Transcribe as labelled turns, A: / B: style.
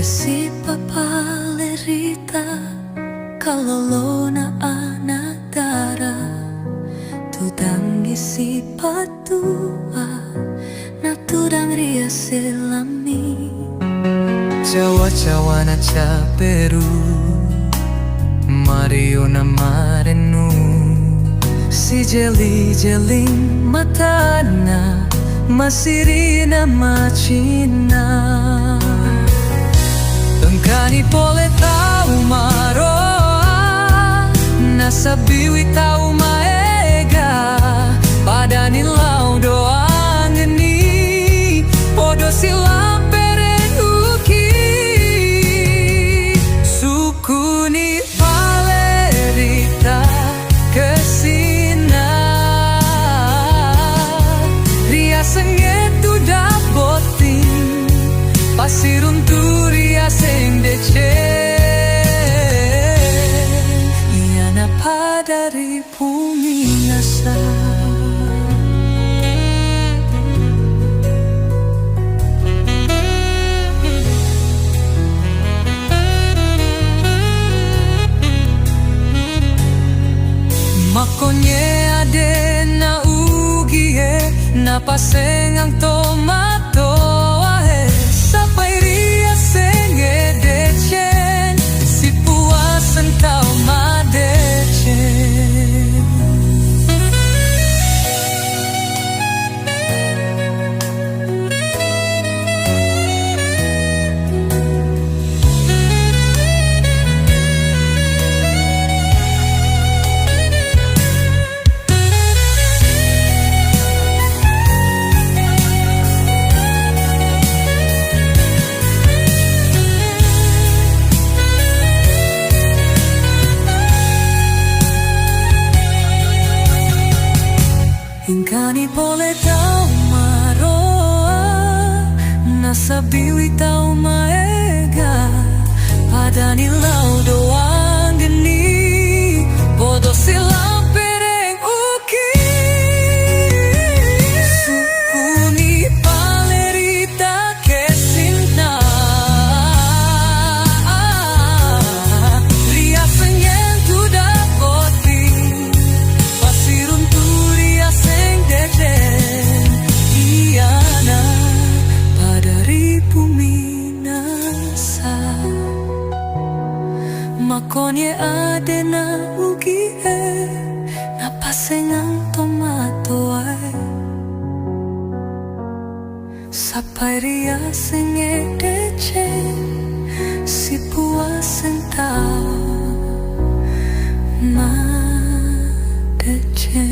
A: si papalerita kalolona anagdara tudang isi patua naturang ria selami
B: Jawa-jawa na ca Peru Mario na marenu si jeli-jeling matana masirina macina Engkani pole tau maroa nasabiwi tau maega padani lau doa ngeni podo silam perenuki sukuni palerita kesina ria sengetu dapotin pasirun turia seng dece iana padari bumi nasa makonye ade na ugie na pasengang tomato ahe sampai ria senge dechen si puasan tau madechen Ingkani pole tau maroa nasabiwi tau maega padani lau doang geni podo silang pereng uki sukuni palerita kesinta ria senyentu dapotin pasirun turia iana padari bumi nasa makonye ade na ugie na pasengang tomato ay sapai ria senge dece si puasen tau ma dece